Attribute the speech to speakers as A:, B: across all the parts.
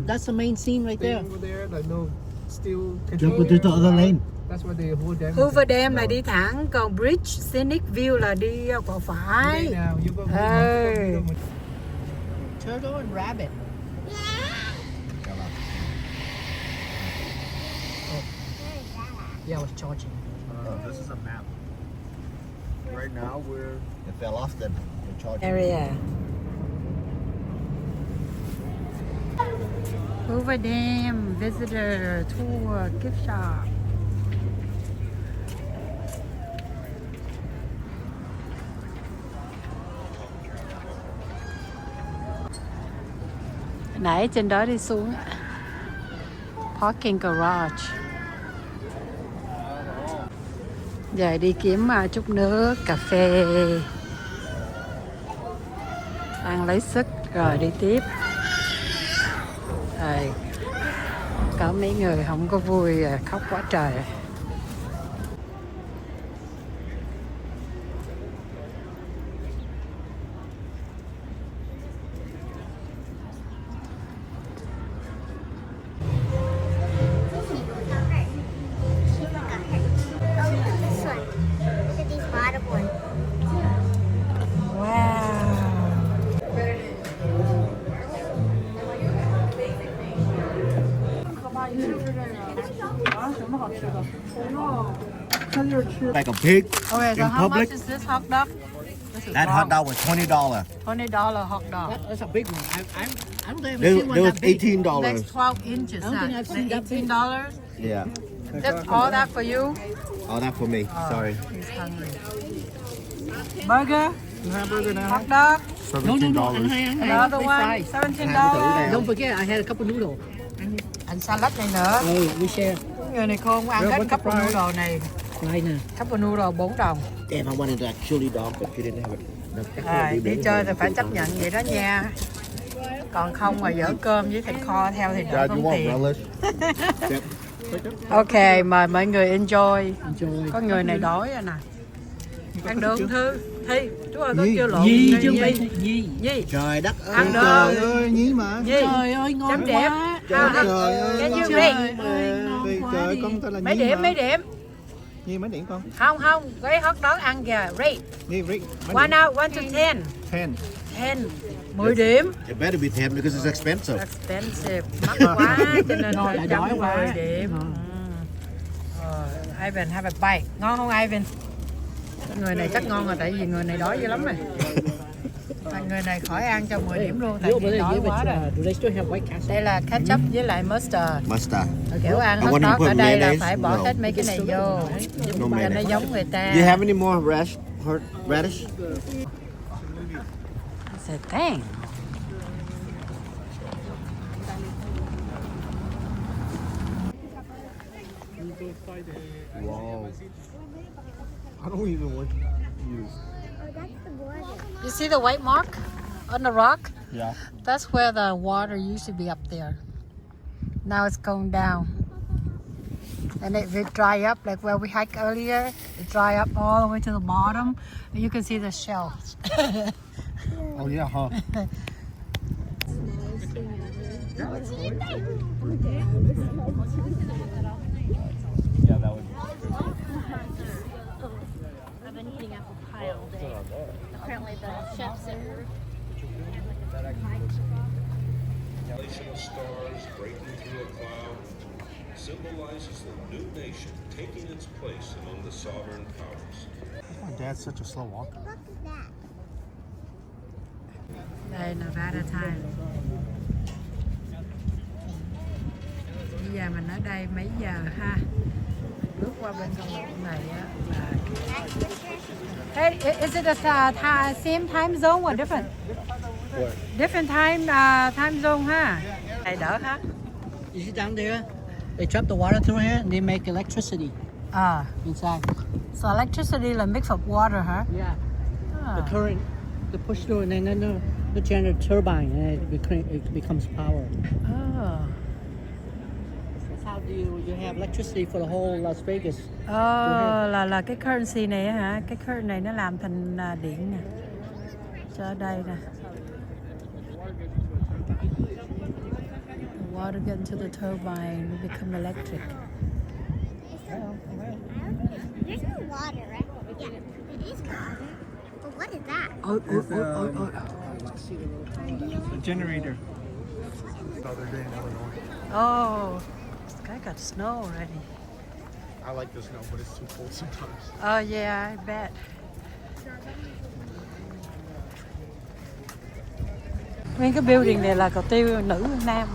A: That's the main scene right there.
B: Over there, like no still.
A: Jump to the other lane.
B: That's where the Hoover Dam.
C: Hoover Dam là đi thẳng, còn Bridge Scenic View là đi qua phải.
B: Now you go.
A: Turtle and rabbit.
C: Yeah, I was charging.
A: This is a map. Right now it fell off then. We're charging.
C: Area. Hoover Dam Visitor Tour Gift Shop. Nãy trên đó đi xuống Parking Garage. Giờ đi kiếm chút nước, cà phê, ăn lấy sức rồi đi tiếp. Rồi, có mấy người không có vui khóc quá trời.
A: Like a pig
C: Okay, so
A: in
C: how
A: public.
C: much is this hot dog? This is
A: That hot dog was $20.
C: $20 hot dog.
A: That's a big one. I don't think I've
C: There,
A: seen one
C: there
A: that
C: was
A: big.
C: $18. That's 12 inches.
A: I don't think I've seen that big.
C: $18.
A: Yeah.
C: That's all that for you.
A: Oh, that for me. Sorry.
C: He's hungry. Burger,
B: Hamburger now.
C: hot dog,
A: $17.
C: another one, $17.
A: Don't forget, I had a couple noodles.
C: Ăn salad này nữa.
A: We share.
C: Người này khôn ăn hết couple noodle này.
A: Right now.
C: Couple noodle 4 đồng.
A: Damn, I wanted that chili dog, but you didn't have it.
C: Đi chơi thì phải chấp nhận vậy đó nha. Còn không mà dỡ cơm với thịt kho theo thì đỡ tốn tiền. Ok, mời mọi người enjoy. Có người này đói rồi nè. Ăn được không Thư? Thi, chú ơi có kêu lộn. Nhi.
A: Trời đất ơi.
C: Ăn được.
B: Trời ơi, nhí mà.
C: Nhi. Trời ơi ngon chấm quá.
B: Trời ơi.
C: Can you rate?
B: Trời con tên là
C: Mấy
B: Nhi
C: điểm,
B: mà.
C: mấy điểm?
B: Nhi mấy điểm con?
C: Không, cái hot dog ăn kìa, rate.
B: Nhi rate.
C: 1 to 10.
B: 10.
C: 10. 10 điểm.
A: It better be 10 because it's expensive.
C: Expensive, mắc quá cho nên phải chấm 10 điểm. Ivan have a bite. Ngon không Ivan? Người này chắc ngon rồi tại vì người này đói dữ lắm rồi. Người này khỏi ăn cho 10 điểm luôn tại vì đói quá rồi. Đây là ketchup với lại mustard. Kiểu ăn hot dog ở đây là phải bỏ hết mấy cái này vô giúp cho nó giống người ta.
A: Do you have any more radish?
C: Say dang.
B: Wow. I don't even want to use.
C: You see the white mark on the rock?
B: Yeah.
C: That's where the water used to be up there. Now it's going down. And it will dry up like where we hiked earlier. It dry up all the way to the bottom. And you can see the shells.
B: Oh yeah, huh? Yeah, that would.
D: I've been eating apple pie all day. Apparently the chefs are.
E: Of stars breaking through a cloud symbolizes the new nation taking its place among the sovereign powers.
B: My dad's such a slow walker.
C: Đây là Nevada time. Bây giờ mình ở đây mấy giờ ha? Bước qua bên con đường này á là. Hey, is it a same time zone or different? Different time zone ha. Này đỡ ha.
A: You see down there? They trap the water through here and they make electricity inside.
C: So electricity là mix of water hả?
A: Yeah. The current, they push through and then the generate turbine and it becomes power. That's how you have electricity for the whole Las Vegas.
C: Là cái currency này á hả? Cái currency này nó làm thành điện nè. Cho đây nè. water get into the turbine, it become electric.
D: There's no water, right? Yeah, it is water. But what is that?
B: A generator. Other day in Illinois.
C: Oh, this guy got snow already.
B: I like the snow, but it's too cold sometimes.
C: Oh yeah, I bet. Nguyên cái building này là cà tiêu nữ nam.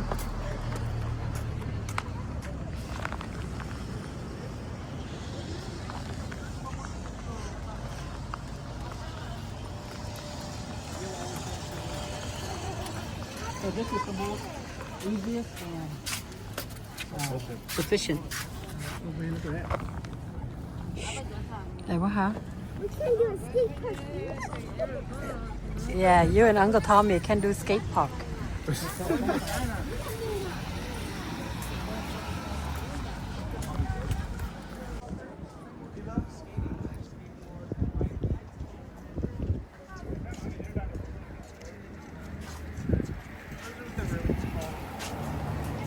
A: So this is the most easiest and sufficient.
C: Đây quá hả?
D: We can do a skate park.
C: Yeah, you and Uncle Tommy can do skate park.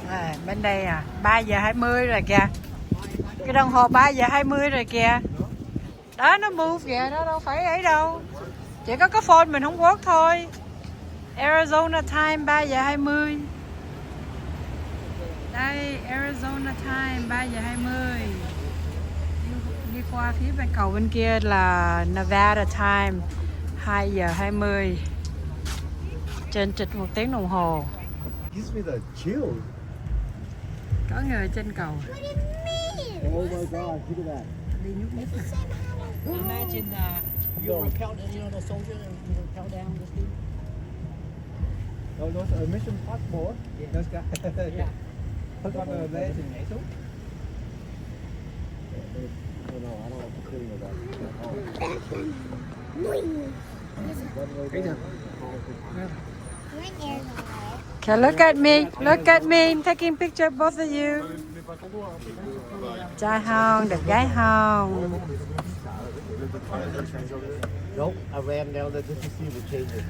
C: À, bên đây à, 3 giờ 20 rồi kìa. Cái đồng hồ 3 giờ 20 rồi kìa. Đó nó move kìa, nó đâu phải ấy đâu. Chỉ có cái phone mình không work thôi. Arizona time 3 giờ 20. Đây, Arizona time 3 giờ 20. Đi qua phía bên cầu bên kia là Nevada time 2 giờ 20. Trên trịch 1 tiếng đồng hồ.
B: Gives me the chills.
C: Có người trên cầu.
D: What do you mean?
A: Oh my God! Look at that.
C: Đi nhúc nhích nè.
A: Imagine you rappel, you know, the soldier you rappel down this thing.
B: Those are mission passport. Those guys.
A: Yeah.
B: Put on the ledge and nhảy xuống.
D: You're in Arizona.
C: Okay, look at me. Look at me. I'm taking picture of both of you. Trai không, đẹp gái không?
B: Nope, I ran down there just to see the changes.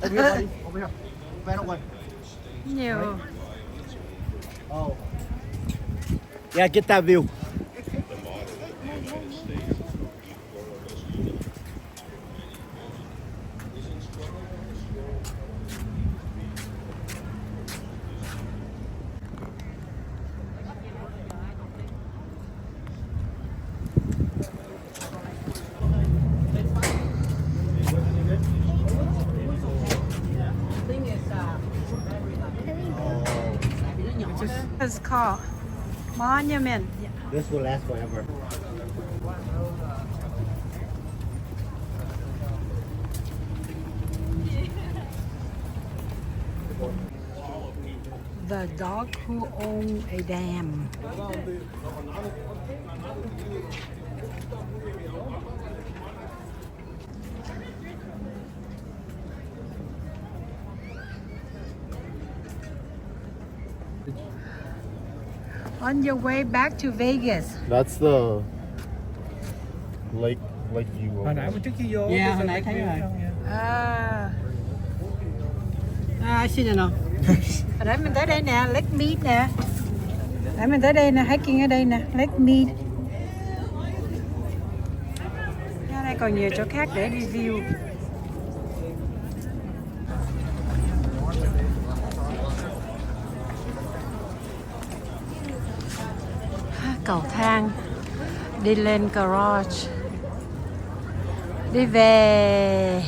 B: Everybody, over here. Final one.
C: Nhiều.
B: Oh. Yeah, get that view.
C: It's called Monument.
B: This will last forever.
C: The dog who owned a dam. On your way back to Vegas.
B: That's the lake view.
F: Hồi nãy trước khi vô.
A: Yeah, hồi nãy thấy rồi.
C: À,
A: I see it now.
C: hồi nãy mình tới đây nè, Lake Mead nè. Nãy mình tới đây nè, hiking ở đây nè, Lake Mead. Ở đây còn nhiều chỗ khác để review. Cầu thang đi lên garage, đi về